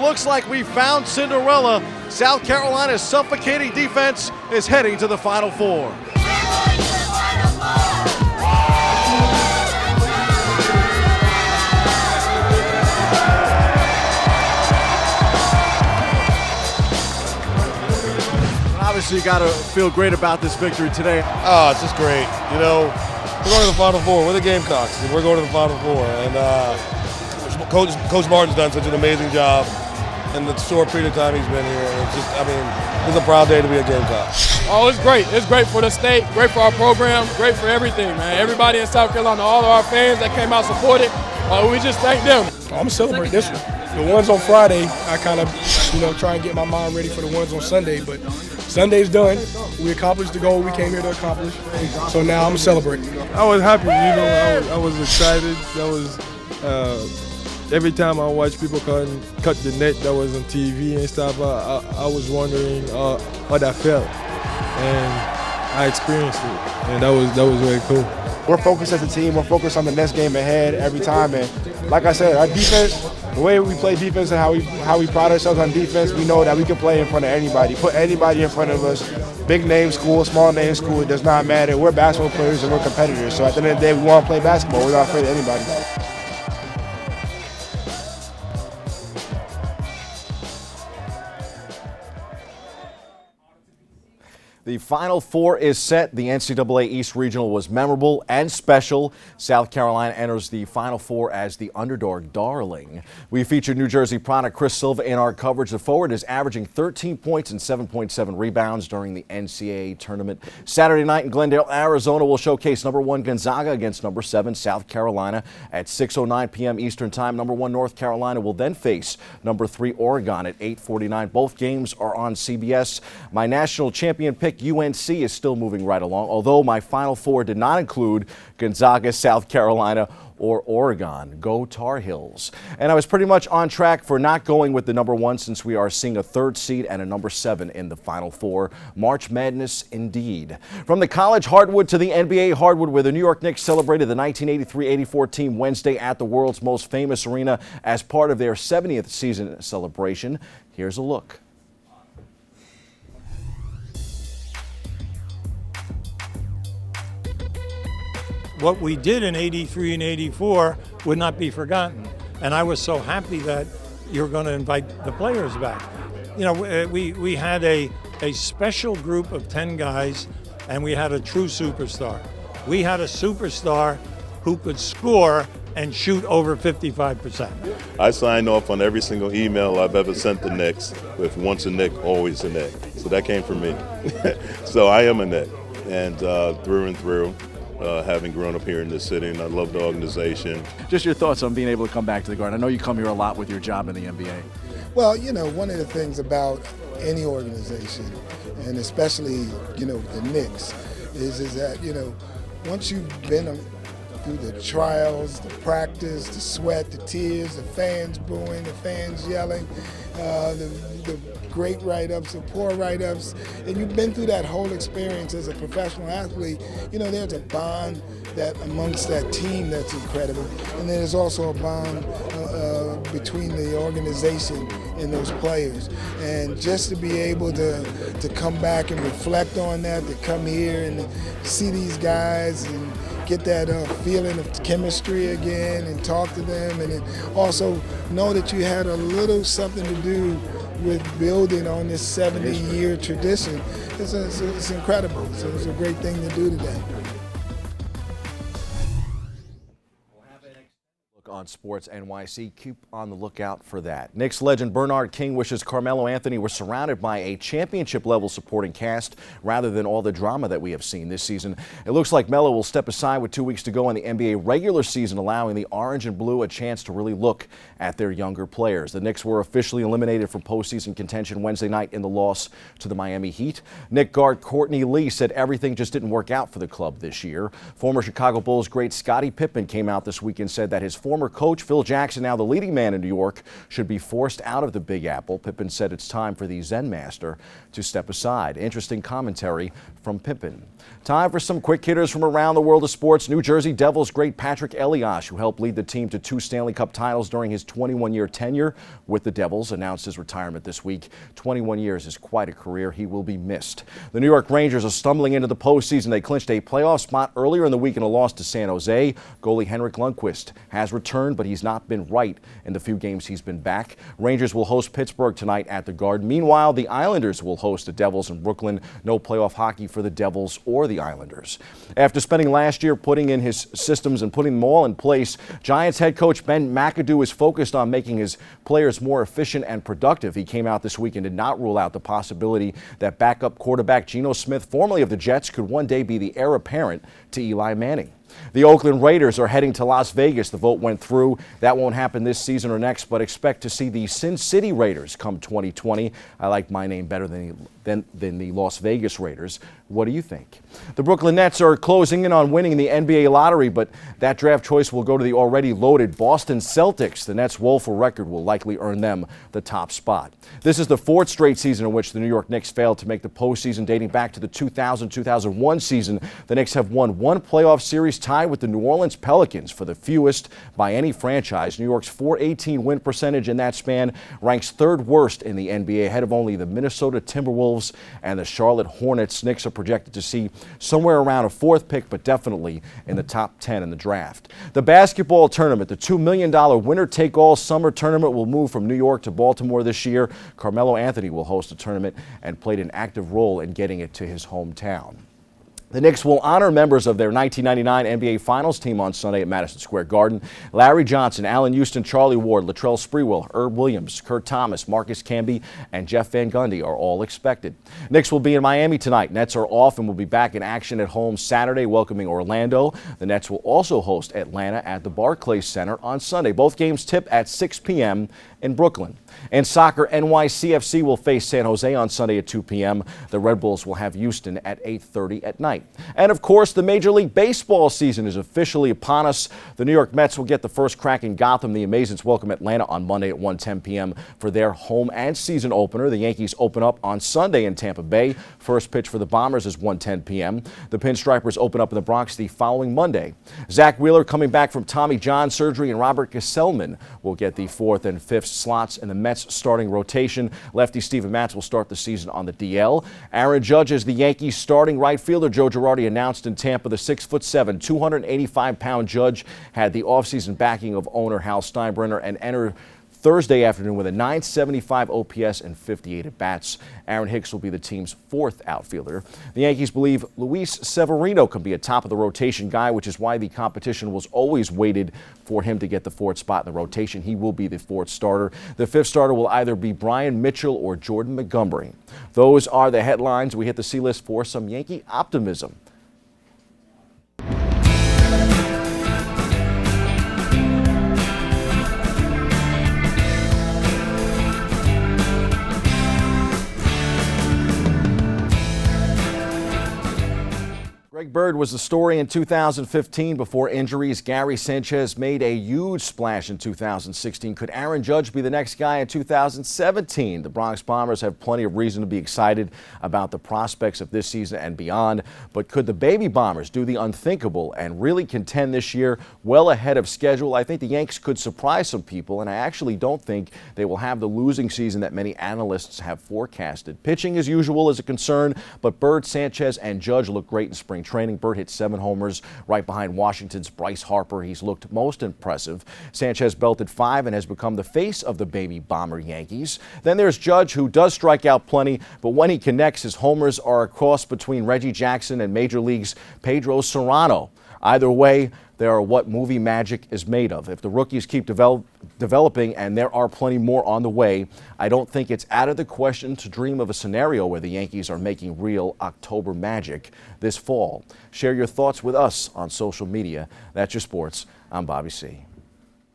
looks like we found Cinderella. South Carolina's suffocating defense is heading to the Final Four. Obviously, you got to feel great about this victory today. Oh, it's just great. You know, we're going to the Final Four. We're the Gamecocks, and we're going to the Final Four. And Coach Martin's done such an amazing job in the short period of time he's been here. And it's just, I mean, it's a proud day to be a Gamecock. Oh, it's great. It's great for the state, great for our program, great for everything, man. Everybody in South Carolina, all of our fans that came out supported, we just thank them. I'm going to celebrate this one. The ones on Friday, I kind of, try and get my mind ready for the ones on Sunday, but Sunday's done. We accomplished the goal we came here to accomplish, so now I'm celebrating. I was happy, I was excited. That was every time I watch people cut the net that was on TV and stuff, I was wondering what I felt, and I experienced it, and that was very cool. We're focused as a team. We're focused on the next game ahead every time, and like I said, our defense, the way we play defense and how we pride ourselves on defense, we know that we can play in front of anybody, put anybody in front of us. Big name school, small name school, it does not matter. We're basketball players and we're competitors. So at the end of the day, we want to play basketball. We're not afraid of anybody. The Final Four is set. The NCAA East Regional was memorable and special. South Carolina enters the Final Four as the underdog darling. We featured New Jersey product Chris Silva in our coverage. The forward is averaging 13 points and 7.7 rebounds during the NCAA tournament. Saturday night in Glendale, Arizona will showcase number 1 Gonzaga against number 7 South Carolina at 6:09 p.m. Eastern Time. Number 1 North Carolina will then face number 3 Oregon at 8:49. Both games are on CBS. My national champion pick UNC is still moving right along, although my Final Four did not include Gonzaga, South Carolina, or Oregon. Go Tar Heels. And I was pretty much on track for not going with the number 1 since we are seeing a 3rd seed and a number 7 in the Final Four. March Madness indeed. From the college hardwood to the NBA hardwood, where the New York Knicks celebrated the 1983-84 team Wednesday at the world's most famous arena as part of their 70th season celebration. Here's a look. What we did in 83 and 84 would not be forgotten. And I was so happy that you're going to invite the players back. We had a special group of 10 guys, and we had a true superstar. We had a superstar who could score and shoot over 55%. I signed off on every single email I've ever sent the Knicks with once a Knick, always a Knick. So that came from me. So I am a Knick, and through and through. Having grown up here in this city, and I love the organization. Just your thoughts on being able to come back to the Garden. I know you come here a lot with your job in the NBA. Well, one of the things about any organization, and especially, the Knicks, is that, once you've been through the trials, the practice, the sweat, the tears, the fans booing, the fans yelling, the great write-ups, the poor write-ups, and you've been through that whole experience as a professional athlete, there's a bond that amongst that team that's incredible. And there's also a bond between the organization and those players. And just to be able to come back and reflect on that, to come here and see these guys and get that feeling of chemistry again and talk to them, and then also know that you had a little something to do with building on this 70-year tradition. It's incredible. So it's a great thing to do today. On Sports NYC. Keep on the lookout for that. Knicks legend Bernard King wishes Carmelo Anthony were surrounded by a championship-level supporting cast rather than all the drama that we have seen this season. It looks like Melo will step aside with 2 weeks to go in the NBA regular season, allowing the Orange and Blue a chance to really look at their younger players. The Knicks were officially eliminated from postseason contention Wednesday night in the loss to the Miami Heat. Knick guard Courtney Lee said everything just didn't work out for the club this year. Former Chicago Bulls great Scottie Pippen came out this week and said that his former former coach Phil Jackson, now the leading man in New York, should be forced out of the Big Apple. Pippen said it's time for the Zen master to step aside. Interesting commentary from Pippen. Time for some quick hitters from around the world of sports. New Jersey Devils great Patrick Elias, who helped lead the team to 2 Stanley Cup titles during his 21-year tenure with the Devils, announced his retirement this week. 21 years is quite a career. He will be missed. The New York Rangers are stumbling into the postseason. They clinched a playoff spot earlier in the week in a loss to San Jose. Goalie Henrik Lundqvist has returned, but he's not been right in the few games he's been back. Rangers will host Pittsburgh tonight at the Garden. Meanwhile, the Islanders will host the Devils in Brooklyn. No playoff hockey for the Devils or the Islanders. After spending last year putting in his systems and putting them all in place, Giants head coach Ben McAdoo is focused on making his players more efficient and productive. He came out this week and did not rule out the possibility that backup quarterback Geno Smith, formerly of the Jets, could one day be the heir apparent to Eli Manning. The Oakland Raiders are heading to Las Vegas. The vote went through. That won't happen this season or next, but expect to see the Sin City Raiders come 2020. I like my name better than the Las Vegas Raiders. What do you think? The Brooklyn Nets are closing in on winning the NBA lottery, but that draft choice will go to the already loaded Boston Celtics. The Nets' woeful record will likely earn them the top spot. This is the 4th straight season in which the New York Knicks failed to make the postseason, dating back to the 2000-2001 season. The Knicks have won 1 playoff series, tied with the New Orleans Pelicans for the fewest by any franchise. New York's .418 win percentage in that span ranks 3rd worst in the NBA, ahead of only the Minnesota Timberwolves and the Charlotte Hornets. Knicks are projected to see somewhere around a 4th pick, but definitely in the top 10 in the draft. The basketball tournament, the $2 million winner-take-all summer tournament, will move from New York to Baltimore this year. Carmelo Anthony will host the tournament and played an active role in getting it to his hometown. The Knicks will honor members of their 1999 NBA Finals team on Sunday at Madison Square Garden. Larry Johnson, Allen Houston, Charlie Ward, Latrell Sprewell, Herb Williams, Kurt Thomas, Marcus Camby, and Jeff Van Gundy are all expected. Knicks will be in Miami tonight. Nets are off and will be back in action at home Saturday, welcoming Orlando. The Nets will also host Atlanta at the Barclays Center on Sunday. Both games tip at 6 p.m. in Brooklyn. In soccer, NYCFC will face San Jose on Sunday at 2 p.m. The Red Bulls will have Houston at 8:30 at night. And of course, the Major League Baseball season is officially upon us. The New York Mets will get the first crack in Gotham. The Amazins welcome Atlanta on Monday at 1:10 p.m. for their home and season opener. The Yankees open up on Sunday in Tampa Bay. First pitch for the Bombers is 1:10 p.m. The Pinstripers open up in the Bronx the following Monday. Zach Wheeler coming back from Tommy John surgery, and Robert Gesellman will get the 4th and 5th slots in the Mets starting rotation. Lefty Steven Matz will start the season on the DL. Aaron Judge is the Yankees starting right fielder. Joe Girardi announced in Tampa the 6'7", 285-pound Judge had the offseason backing of owner Hal Steinbrenner and entered Thursday afternoon with a .975 OPS and 58 at-bats. Aaron Hicks will be the team's 4th outfielder. The Yankees believe Luis Severino can be a top-of-the-rotation guy, which is why the competition was always weighted for him to get the 4th spot in the rotation. He will be the 4th starter. The 5th starter will either be Brian Mitchell or Jordan Montgomery. Those are the headlines. We hit the C-list for some Yankee optimism. Greg Bird was the story in 2015 before injuries. Gary Sanchez made a huge splash in 2016. Could Aaron Judge be the next guy in 2017? The Bronx Bombers have plenty of reason to be excited about the prospects of this season and beyond. But could the Baby Bombers do the unthinkable and really contend this year well ahead of schedule? I think the Yanks could surprise some people, and I actually don't think they will have the losing season that many analysts have forecasted. Pitching, as usual, is a concern, but Bird, Sanchez, and Judge look great in spring training. Bird hit 7 homers right behind Washington's Bryce Harper. He's looked most impressive. Sanchez belted 5 and has become the face of the Baby Bomber Yankees. Then there's Judge, who does strike out plenty, but when he connects, his homers are a cross between Reggie Jackson and Major League's Pedro Serrano. Either way, they are what movie magic is made of. If the rookies keep developing, and there are plenty more on the way, I don't think it's out of the question to dream of a scenario where the Yankees are making real October magic this fall. Share your thoughts with us on social media. That's your sports. I'm Bobby C.